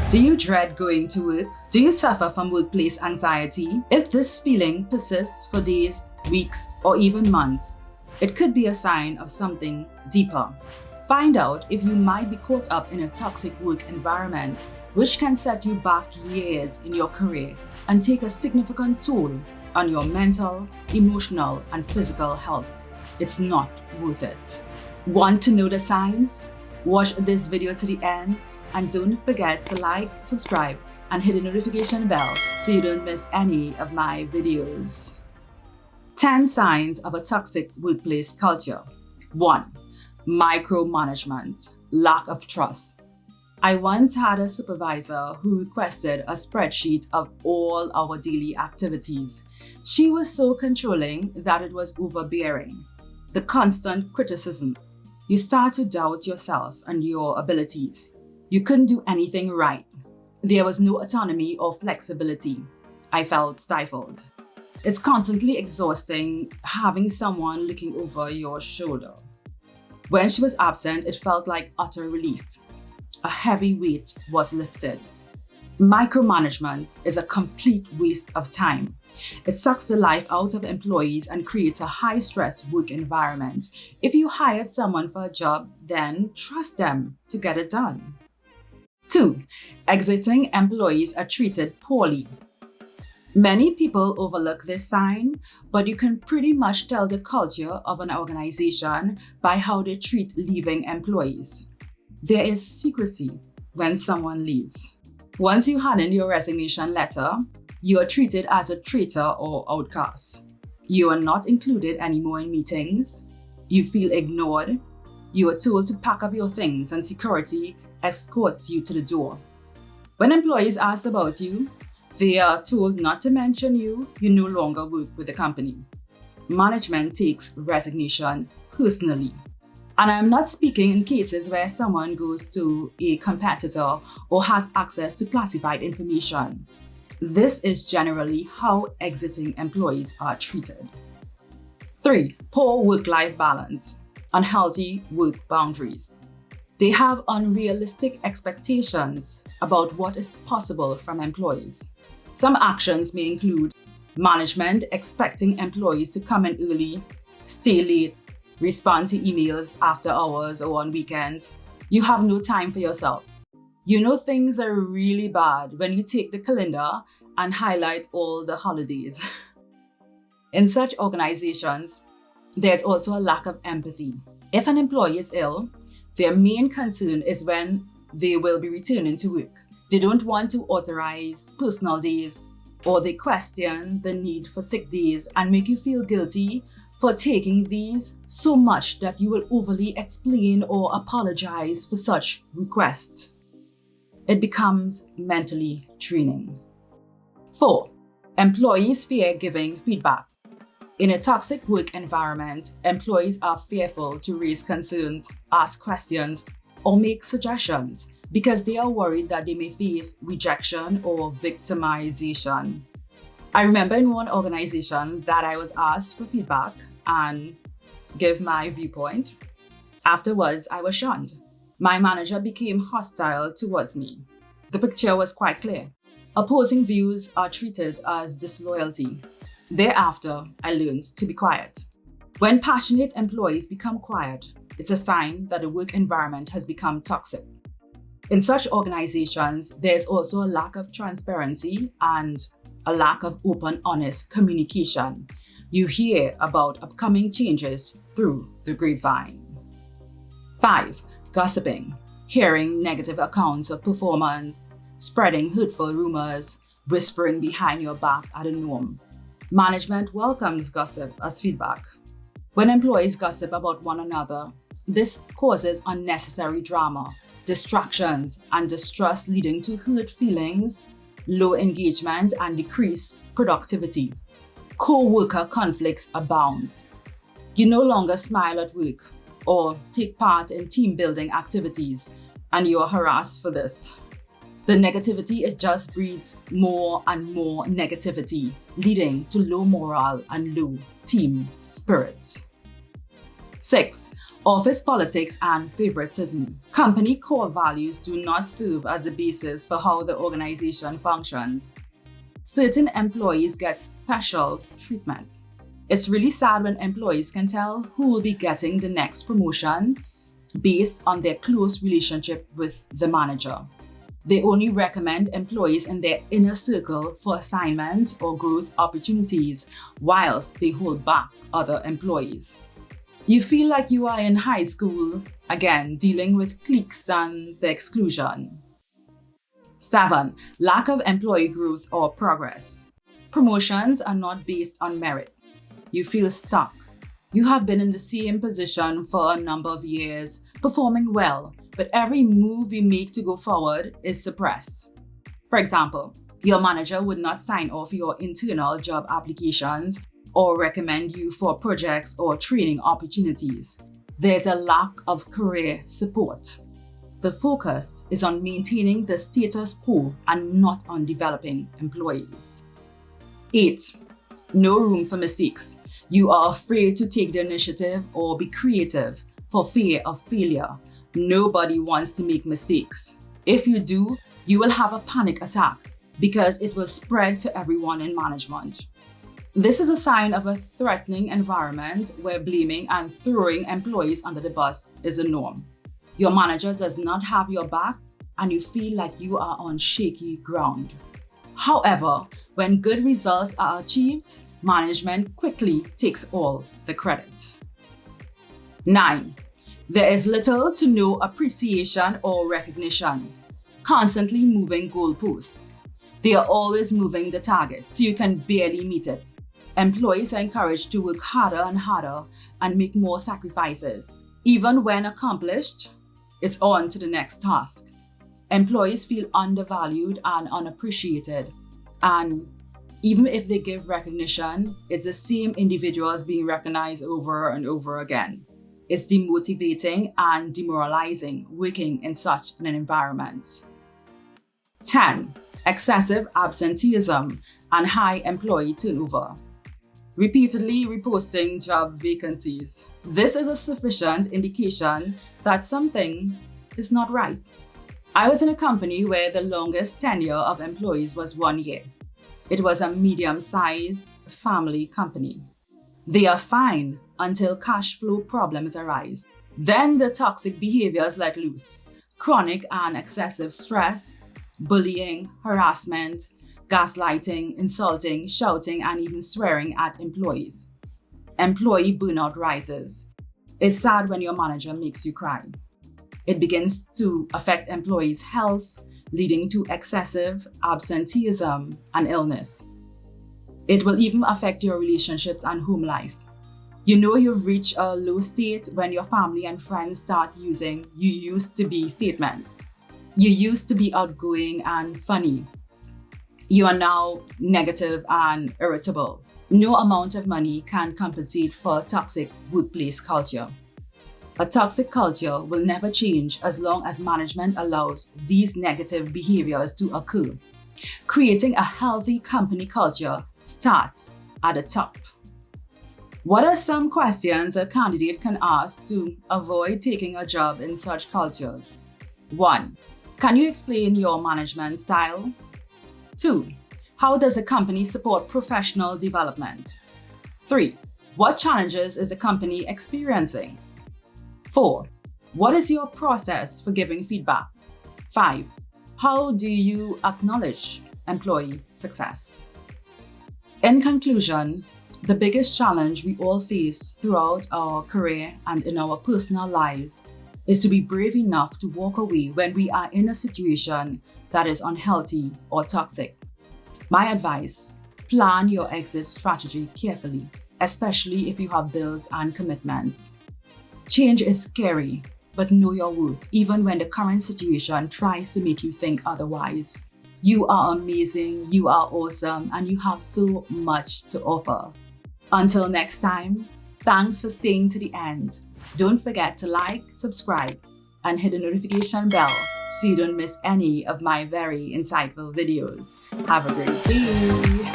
Do you dread going to work? Do you suffer from workplace anxiety? If this feeling persists for days, weeks, or even months, it could be a sign of something deeper. Find out if you might be caught up in a toxic work environment, which can set you back years in your career and take a significant toll on your mental, emotional, and physical health. It's not worth it. Want to know the signs? Watch this video to the end and don't forget to like, subscribe, and hit the notification bell so you don't miss any of my videos. 10 signs of a toxic workplace culture. 1. Micromanagement, lack of trust. I once had a supervisor who requested a spreadsheet of all our daily activities. She was so controlling that it was overbearing. The constant criticism. You start to doubt yourself and your abilities. You couldn't do anything right. There was no autonomy or flexibility. I felt stifled. It's constantly exhausting having someone looking over your shoulder. When she was absent, it felt like utter relief. A heavy weight was lifted. Micromanagement is a complete waste of time. It sucks the life out of employees and creates a high-stress work environment. If you hired someone for a job, then trust them to get it done. 2. Exiting employees are treated poorly. Many people overlook this sign, but you can pretty much tell the culture of an organization by how they treat leaving employees. There is secrecy when someone leaves. Once you hand in your resignation letter, you are treated as a traitor or outcast. You are not included anymore in meetings. You feel ignored. You are told to pack up your things and security escorts you to the door. When employees ask about you, they are told not to mention you no longer work with the company. Management takes resignation personally. And I'm not speaking in cases where someone goes to a competitor or has access to classified information. This is generally how exiting employees are treated. 3. Poor work-life balance, unhealthy work boundaries. They have unrealistic expectations about what is possible from employees. Some actions may include management expecting employees to come in early, stay late, respond to emails after hours or on weekends. You have no time for yourself. You know things are really bad when you take the calendar and highlight all the holidays. In such organizations, there's also a lack of empathy. If an employee is ill, their main concern is when they will be returning to work. They don't want to authorize personal days, or they question the need for sick days and make you feel guilty for taking these so much that you will overly explain or apologize for such requests. It becomes mentally draining. 4. Employees fear giving feedback. In a toxic work environment, employees are fearful to raise concerns, ask questions, or make suggestions because they are worried that they may face rejection or victimization. I remember in one organization that I was asked for feedback and give my viewpoint. Afterwards, I was shunned. My manager became hostile towards me. The picture was quite clear. Opposing views are treated as disloyalty. Thereafter, I learned to be quiet. When passionate employees become quiet, it's a sign that the work environment has become toxic. In such organizations, there's also a lack of transparency and a lack of open, honest communication. You hear about upcoming changes through the grapevine. 5. Gossiping. Hearing negative accounts of performance, spreading hurtful rumors, whispering behind your back are the norm. Management welcomes gossip as feedback. When employees gossip about one another, this causes unnecessary drama, distractions, and distrust, leading to hurt feelings, low engagement, and decreased productivity. Co-worker conflicts abounds. You no longer smile at work or take part in team-building activities, and you are harassed for this. The negativity, it just breeds more and more negativity, leading to low morale and low team spirit. 6. Office politics and favoritism. Company core values do not serve as the basis for how the organization functions. Certain employees get special treatment. It's really sad when employees can tell who will be getting the next promotion based on their close relationship with the manager. They only recommend employees in their inner circle for assignments or growth opportunities, whilst they hold back other employees. You feel like you are in high school, again, dealing with cliques and the exclusion. 7. Lack of employee growth or progress. Promotions are not based on merit. You feel stuck. You have been in the same position for a number of years, performing well, but every move you make to go forward is suppressed. For example, your manager would not sign off your internal job applications or recommend you for projects or training opportunities. There's a lack of career support. The focus is on maintaining the status quo and not on developing employees. 8. No room for mistakes. You are afraid to take the initiative or be creative for fear of failure. Nobody wants to make mistakes. If you do, you will have a panic attack because it will spread to everyone in management. This is a sign of a threatening environment where blaming and throwing employees under the bus is a norm. Your manager does not have your back and you feel like you are on shaky ground. However, when good results are achieved, management quickly takes all the credit. 9. There is little to no appreciation or recognition. Constantly moving goalposts. They are always moving the target, so you can barely meet it. Employees are encouraged to work harder and harder and make more sacrifices. Even when accomplished, it's on to the next task. Employees feel undervalued and unappreciated. And even if they give recognition, it's the same individuals being recognized over and over again. It's demotivating and demoralizing working in such an environment. 10. Excessive absenteeism and high employee turnover. Repeatedly reposting job vacancies. This is a sufficient indication that something is not right. I was in a company where the longest tenure of employees was 1 year. It was a medium-sized family company. They are fine until cash flow problems arise. Then the toxic behaviors let loose. Chronic and excessive stress, bullying, harassment, gaslighting, insulting, shouting, and even swearing at employees. Employee burnout rises. It's sad when your manager makes you cry. It begins to affect employees' health, leading to excessive absenteeism and illness. It will even affect your relationships and home life. You know you've reached a low state when your family and friends start using "you used to be" statements. You used to be outgoing and funny. You are now negative and irritable. No amount of money can compensate for a toxic workplace culture. A toxic culture will never change as long as management allows these negative behaviors to occur. Creating a healthy company culture starts at the top. What are some questions a candidate can ask to avoid taking a job in such cultures? 1. Can you explain your management style? 2. How does a company support professional development? 3. What challenges is the company experiencing? 4. What is your process for giving feedback? 5. How do you acknowledge employee success? In conclusion, the biggest challenge we all face throughout our career and in our personal lives is to be brave enough to walk away when we are in a situation that is unhealthy or toxic. My advice: plan your exit strategy carefully, especially if you have bills and commitments. Change is scary, but know your worth even when the current situation tries to make you think otherwise. You are amazing, you are awesome, and you have so much to offer. Until next time, thanks for staying to the end. Don't forget to like, subscribe, and hit the notification bell so you don't miss any of my very insightful videos. Have a great day.